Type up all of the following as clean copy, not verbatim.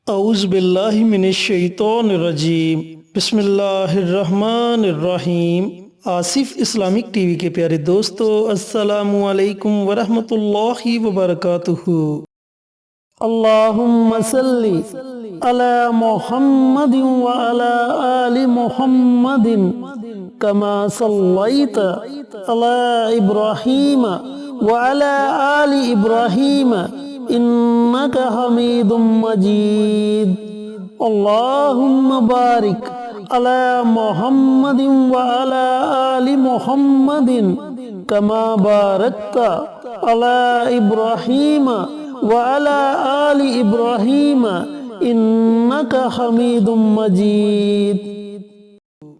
اعوذ باللہ من الشیطان الرجیم بسم اللہ الرحمن الرحیم۔ آصف اسلامک ٹی وی کے پیارے دوستو، السلام علیکم ورحمۃ اللہ وبرکاتہ۔ اللہم صلی علی محمد وعلی آل محمد کما صلیت علی ابراہیم وعلی آل ابراہیم انک حمید مجید۔ اللہم بارک علی محمد وعلی آل محمد کما بارکت علی ابراہیم وعلی آل ابراہیم انک حمید مجید۔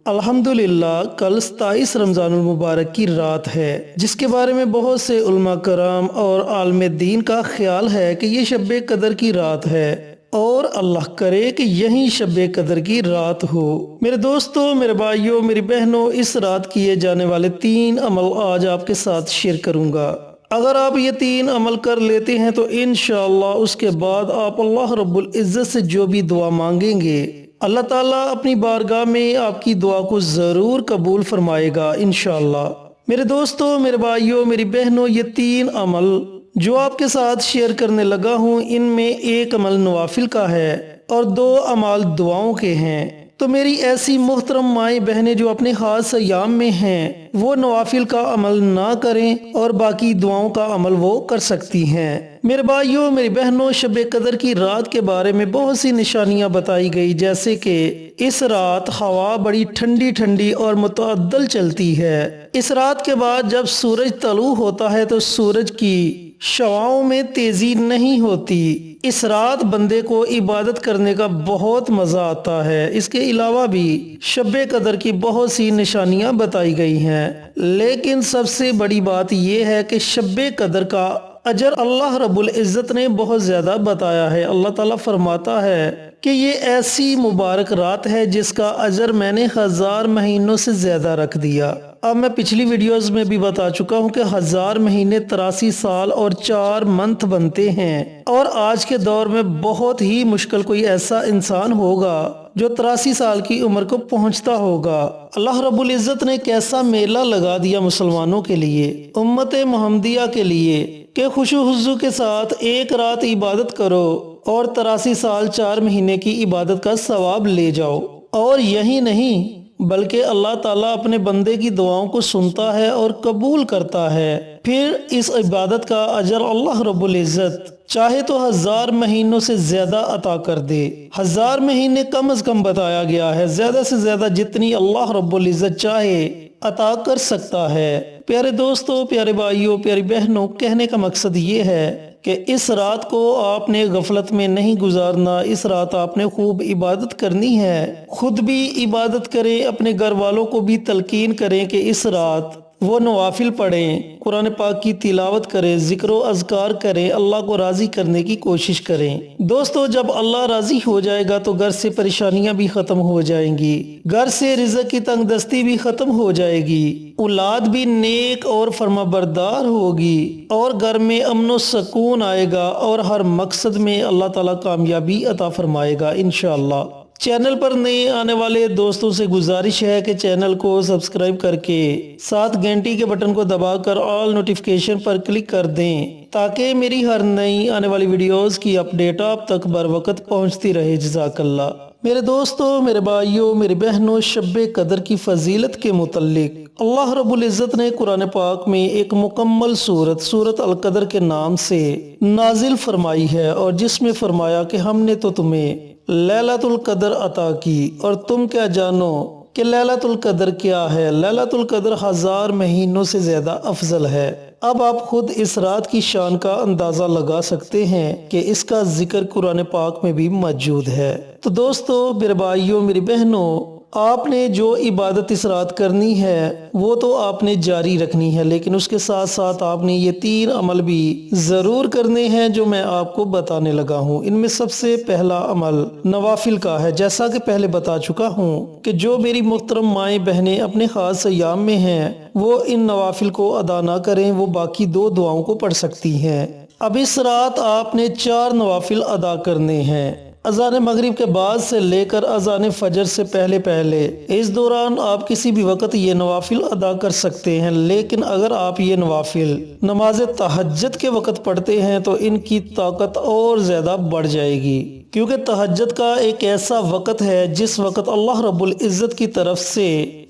الحمدللہ کل 27 رمضان المبارک کی رات ہے، جس کے بارے میں بہت سے علماء کرام اور عالم دین کا خیال ہے کہ یہ شب قدر کی رات ہے، اور اللہ کرے کہ یہی شب قدر کی رات ہو۔ میرے دوستو، میرے بھائیوں، میری بہنوں، اس رات کیے جانے والے 3 عمل آج آپ کے ساتھ شیئر کروں گا۔ اگر آپ یہ 3 عمل کر لیتے ہیں تو انشاءاللہ اس کے بعد آپ اللہ رب العزت سے جو بھی دعا مانگیں گے، اللہ تعالیٰ اپنی بارگاہ میں آپ کی دعا کو ضرور قبول فرمائے گا انشاءاللہ۔ میرے دوستو، میرے بھائیوں، میری بہنوں، یہ 3 عمل جو آپ کے ساتھ شیئر کرنے لگا ہوں، ان میں 1 عمل نوافل کا ہے اور 2 اعمال دعاؤں کے ہیں۔ تو میری ایسی محترم مائیں بہنیں جو اپنے خاص ایام میں ہیں، وہ نوافل کا عمل نہ کریں اور باقی دعاؤں کا عمل وہ کر سکتی ہیں۔ میرے بھائیوں، میری بہنوں، شب قدر کی رات کے بارے میں بہت سی نشانیاں بتائی گئی، جیسے کہ اس رات ہوا بڑی ٹھنڈی ٹھنڈی اور متعدل چلتی ہے۔ اس رات کے بعد جب سورج طلوع ہوتا ہے تو سورج کی شعاعوں میں تیزی نہیں ہوتی۔ اس رات بندے کو عبادت کرنے کا بہت مزہ آتا ہے۔ اس کے علاوہ بھی شب قدر کی بہت سی نشانیاں بتائی گئی ہیں، لیکن سب سے بڑی بات یہ ہے کہ شب قدر کا اجر اللہ رب العزت نے بہت زیادہ بتایا ہے۔ اللہ تعالیٰ فرماتا ہے کہ یہ ایسی مبارک رات ہے جس کا اجر میں نے 1000 مہینوں سے زیادہ رکھ دیا۔ اب میں پچھلی ویڈیوز میں بھی بتا چکا ہوں کہ 1000 مہینے 83 سال اور 4 منتھ بنتے ہیں، اور آج کے دور میں بہت ہی مشکل کوئی ایسا انسان ہوگا جو 83 سال کی عمر کو پہنچتا ہوگا۔ اللہ رب العزت نے کیسا میلہ لگا دیا مسلمانوں کے لیے، امت محمدیہ کے لیے، کہ خوش و خضو کے ساتھ ایک رات عبادت کرو اور 83 سال 4 مہینے کی عبادت کا ثواب لے جاؤ۔ اور یہی نہیں بلکہ اللہ تعالیٰ اپنے بندے کی دعاؤں کو سنتا ہے اور قبول کرتا ہے۔ پھر اس عبادت کا اجر اللہ رب العزت چاہے تو 1000 مہینوں سے زیادہ عطا کر دے۔ 1000 مہینے کم از کم بتایا گیا ہے، زیادہ سے زیادہ جتنی اللہ رب العزت چاہے عطا کر سکتا ہے۔ پیارے دوستو، پیارے بھائیوں، پیاری بہنوں، کہنے کا مقصد یہ ہے کہ اس رات کو آپ نے غفلت میں نہیں گزارنا۔ اس رات آپ نے خوب عبادت کرنی ہے، خود بھی عبادت کریں، اپنے گھر والوں کو بھی تلقین کریں کہ اس رات وہ نوافل پڑھیں، قرآن پاک کی تلاوت کریں، ذکر و اذکار کریں، اللہ کو راضی کرنے کی کوشش کریں۔ دوستو، جب اللہ راضی ہو جائے گا تو گھر سے پریشانیاں بھی ختم ہو جائیں گی، گھر سے رزق کی تنگ دستی بھی ختم ہو جائے گی، اولاد بھی نیک اور فرما بردار ہوگی، اور گھر میں امن و سکون آئے گا، اور ہر مقصد میں اللہ تعالیٰ کامیابی عطا فرمائے گا انشاءاللہ۔ چینل پر نئے آنے والے دوستوں سے گزارش ہے کہ چینل کو سبسکرائب کر کے ساتھ گھنٹی کے بٹن کو دبا کر آل نوٹیفیکیشن پر کلک کر دیں، تاکہ میری ہر نئی آنے والی ویڈیوز کی اپڈیٹ آپ تک بر وقت پہنچتی رہے۔ جزاک اللہ۔ میرے دوستو، میرے بھائیوں، میری بہنوں، شب قدر کی فضیلت کے متعلق اللہ رب العزت نے قرآن پاک میں ایک مکمل سورت القدر کے نام سے نازل فرمائی ہے، اور جس میں فرمایا کہ ہم نے تو تمہیں لیلۃ القدر عطا کی، اور تم کیا جانو کہ لیلۃ القدر کیا ہے؟ لیلۃ القدر 1000 مہینوں سے زیادہ افضل ہے۔ اب آپ خود اس رات کی شان کا اندازہ لگا سکتے ہیں کہ اس کا ذکر قرآن پاک میں بھی موجود ہے۔ تو دوستو، میرے بھائیوں، میری بہنوں، آپ نے جو عبادت اس رات کرنی ہے وہ تو آپ نے جاری رکھنی ہے، لیکن اس کے ساتھ ساتھ آپ نے یہ 3 عمل بھی ضرور کرنے ہیں جو میں آپ کو بتانے لگا ہوں۔ ان میں سب سے پہلا عمل نوافل کا ہے، جیسا کہ پہلے بتا چکا ہوں کہ جو میری محترم مائیں بہنیں اپنے خاص ایام میں ہیں وہ ان نوافل کو ادا نہ کریں، وہ باقی 2 دعاؤں کو پڑھ سکتی ہیں۔ اب اس رات آپ نے 4 نوافل ادا کرنے ہیں۔ اذان مغرب کے بعد سے لے کر اذان فجر سے پہلے پہلے، اس دوران آپ کسی بھی وقت یہ نوافل ادا کر سکتے ہیں، لیکن اگر آپ یہ نوافل نماز تہجد کے وقت پڑھتے ہیں تو ان کی طاقت اور زیادہ بڑھ جائے گی، کیونکہ تہجد کا ایک ایسا وقت ہے جس وقت اللہ رب العزت کی طرف سے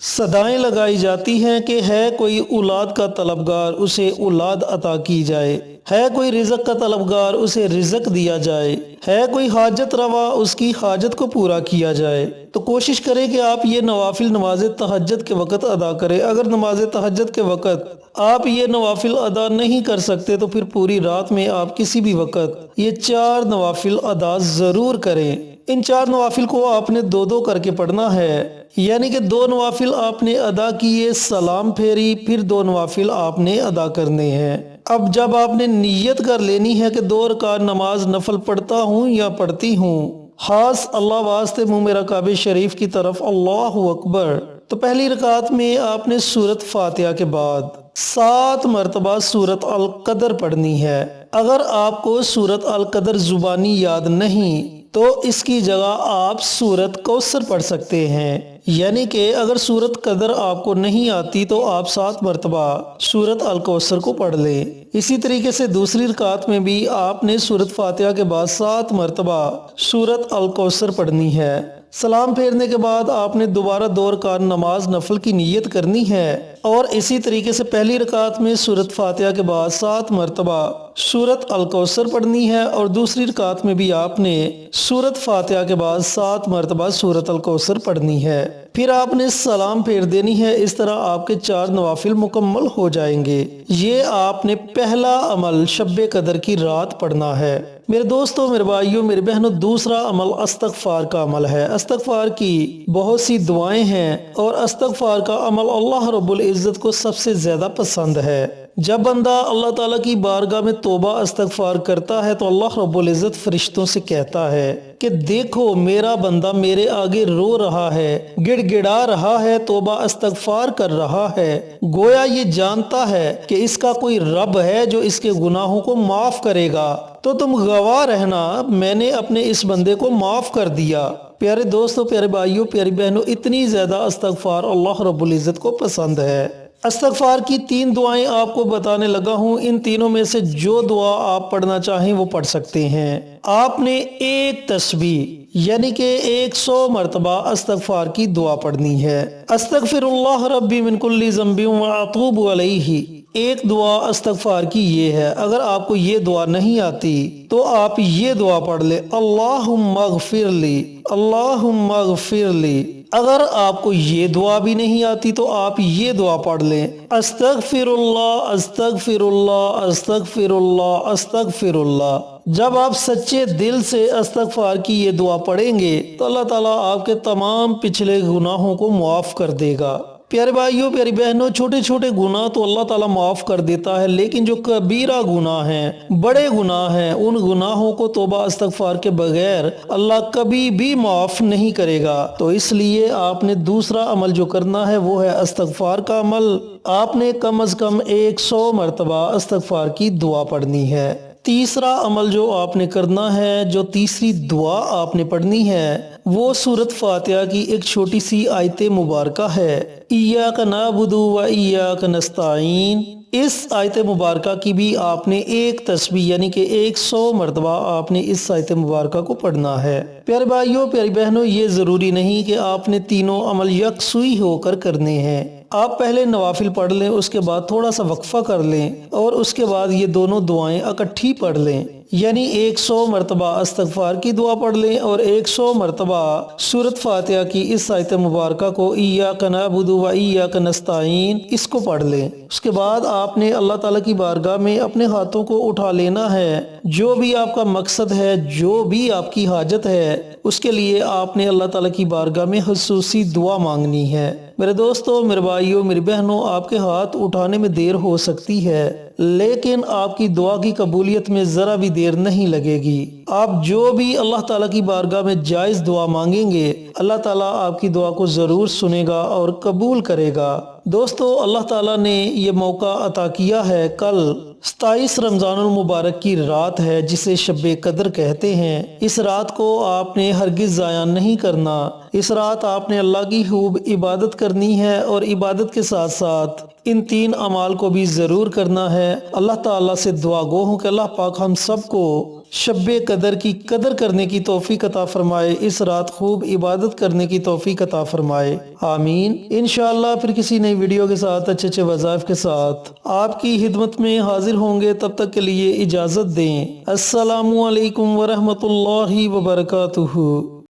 صدائیں لگائی جاتی ہیں کہ ہے کوئی اولاد کا طلبگار اسے اولاد عطا کی جائے، ہے کوئی رزق کا طلبگار اسے رزق دیا جائے، ہے کوئی حاجت روا اس کی حاجت کو پورا کیا جائے۔ تو کوشش کریں کہ آپ یہ نوافل نماز تہجد کے وقت ادا کریں۔ اگر نماز تہجد کے وقت آپ یہ نوافل ادا نہیں کر سکتے تو پھر پوری رات میں آپ کسی بھی وقت یہ 4 نوافل ادا ضرور کریں۔ ان 4 نوافل کو آپ نے 2 کر کے پڑھنا ہے، یعنی کہ 2 نوافل آپ نے ادا کیے، سلام پھیری، پھر 2 نوافل آپ نے ادا کرنے ہیں۔ اب جب آپ نے نیت کر لینی ہے کہ 2 رکعت نماز نفل پڑھتا ہوں یا پڑھتی ہوں، خاص اللہ واسطے منہ میرا کعبہ شریف کی طرف، اللہ اکبر، تو پہلی رکعت میں آپ نے سورۃ فاتحہ کے بعد 7 مرتبہ سورۃ القدر پڑھنی ہے۔ اگر آپ کو سورۃ القدر زبانی یاد نہیں تو اس کی جگہ آپ سورۃ کوثر پڑھ سکتے ہیں، یعنی کہ اگر سورۃ قدر آپ کو نہیں آتی تو آپ 7 مرتبہ سورۃ الکوثر کو پڑھ لیں۔ اسی طریقے سے دوسری رکعت میں بھی آپ نے سورۃ فاتحہ کے بعد 7 مرتبہ سورۃ الکوثر پڑھنی ہے۔ سلام پھیرنے کے بعد آپ نے دوبارہ 2 رکعت نماز نفل کی نیت کرنی ہے، اور اسی طریقے سے پہلی رکعت میں سورۃ فاتحہ کے بعد 7 مرتبہ سورۃ الکوثر پڑھنی ہے، اور دوسری رکعت میں بھی آپ نے سورۃ فاتحہ کے بعد 7 مرتبہ سورۃ الکوثر پڑھنی ہے، پھر آپ نے سلام پھیر دینی ہے۔ اس طرح آپ کے 4 نوافل مکمل ہو جائیں گے۔ یہ آپ نے پہلا عمل شب قدر کی رات پڑھنا ہے۔ میرے دوستوں، میرے بھائیوں، میرے بہنوں، دوسرا عمل استغفار کا عمل ہے۔ استغفار کی بہت سی دعائیں ہیں، اور استغفار کا عمل اللہ رب العزت کو سب سے زیادہ پسند ہے۔ جب بندہ اللہ تعالیٰ کی بارگاہ میں توبہ استغفار کرتا ہے تو اللہ رب العزت فرشتوں سے کہتا ہے کہ دیکھو میرا بندہ میرے آگے رو رہا ہے، گڑ گڑا رہا ہے، توبہ استغفار کر رہا ہے، گویا یہ جانتا ہے کہ اس کا کوئی رب ہے جو اس کے گناہوں کو معاف کرے گا، تو تم گواہ رہنا میں نے اپنے اس بندے کو معاف کر دیا۔ پیارے دوستوں، پیارے بھائیوں، پیاری بہنوں، اتنی زیادہ استغفار اللہ رب العزت کو پسند ہے۔ استغفار کی 3 دعائیں آپ کو بتانے لگا ہوں، ان تینوں میں سے جو دعا آپ پڑھنا چاہیں وہ پڑھ سکتے ہیں۔ آپ نے ایک تسبیح یعنی کہ 100 مرتبہ استغفار کی دعا پڑھنی ہے۔ استغفر اللہ ربی من کل ذنب واتوب علیہ، ایک دعا استغفار کی یہ ہے۔ اگر آپ کو یہ دعا نہیں آتی تو آپ یہ دعا پڑھ لیں، اللہم اغفر لی، اللہم اغفر لی۔ اگر آپ کو یہ دعا بھی نہیں آتی تو آپ یہ دعا پڑھ لیں، استغفر اللہ، استغفر اللہ، استغفر اللہ، استغفر اللہ۔ جب آپ سچے دل سے استغفار کی یہ دعا پڑھیں گے تو اللہ تعالیٰ آپ کے تمام پچھلے گناہوں کو معاف کر دے گا۔ پیارے بھائیوں، پیاری بہنوں، چھوٹے چھوٹے گناہ تو اللہ تعالیٰ معاف کر دیتا ہے، لیکن جو کبیرہ گناہ ہیں، بڑے گناہ ہیں، ان گناہوں کو توبہ استغفار کے بغیر اللہ کبھی بھی معاف نہیں کرے گا۔ تو اس لیے آپ نے دوسرا عمل جو کرنا ہے وہ ہے استغفار کا عمل۔ آپ نے کم از کم 100 مرتبہ استغفار کی دعا پڑھنی ہے۔ تیسرا عمل جو آپ نے کرنا ہے، جو تیسری دعا آپ نے پڑھنی ہے، وہ سورۃ فاتحہ کی ایک چھوٹی سی آیت مبارکہ ہے، ایاک نعبد و ایاک نستعین۔ اس آیت مبارکہ کی بھی آپ نے ایک تسبیح یعنی کہ 100 مرتبہ آپ نے اس آیت مبارکہ کو پڑھنا ہے۔ پیارے بھائیوں، پیاری بہنوں، یہ ضروری نہیں کہ آپ نے تینوں عمل یکسوئی ہو کر کرنے ہیں۔ آپ پہلے نوافل پڑھ لیں، اس کے بعد تھوڑا سا وقفہ کر لیں، اور اس کے بعد یہ دونوں دعائیں اکٹھی پڑھ لیں، یعنی 100 مرتبہ استغفار کی دعا پڑھ لیں اور 100 مرتبہ سورۃ فاتحہ کی اس آیت مبارکہ کو، ایاک نعبد و ایاک نستعین، اس کو پڑھ لیں۔ اس کے بعد آپ نے اللہ تعالیٰ کی بارگاہ میں اپنے ہاتھوں کو اٹھا لینا ہے۔ جو بھی آپ کا مقصد ہے، جو بھی آپ کی حاجت ہے، اس کے لیے آپ نے اللہ تعالیٰ کی بارگاہ میں خصوصی دعا مانگنی ہے۔ میرے دوستوں، میرے بھائیوں، میری بہنوں، آپ کے ہاتھ اٹھانے میں دیر ہو سکتی ہے، لیکن آپ کی دعا کی قبولیت میں ذرا بھی دیر نہیں لگے گی۔ آپ جو بھی اللہ تعالیٰ کی بارگاہ میں جائز دعا مانگیں گے، اللہ تعالیٰ آپ کی دعا کو ضرور سنے گا اور قبول کرے گا۔ دوستو اللہ تعالیٰ نے یہ موقع عطا کیا ہے، کل 27 رمضان المبارک کی رات ہے جسے شب قدر کہتے ہیں۔ اس رات کو آپ نے ہرگز ضائع نہیں کرنا۔ اس رات آپ نے اللہ کی خوب عبادت کرنی ہے اور عبادت کے ساتھ ساتھ ان 3 اعمال کو بھی ضرور کرنا ہے۔ اللہ تعالیٰ سے دعا گو ہوں کہ اللہ پاک ہم سب کو شب قدر کی قدر کرنے کی توفیق عطا فرمائے، اس رات خوب عبادت کرنے کی توفیق عطا فرمائے، آمین۔ انشاءاللہ پھر کسی نئی ویڈیو کے ساتھ اچھے وظائف کے ساتھ آپ کی خدمت میں حاضر ہوں گے، تب تک کے لیے اجازت دیں۔ السلام علیکم ورحمۃ اللہ وبرکاتہ۔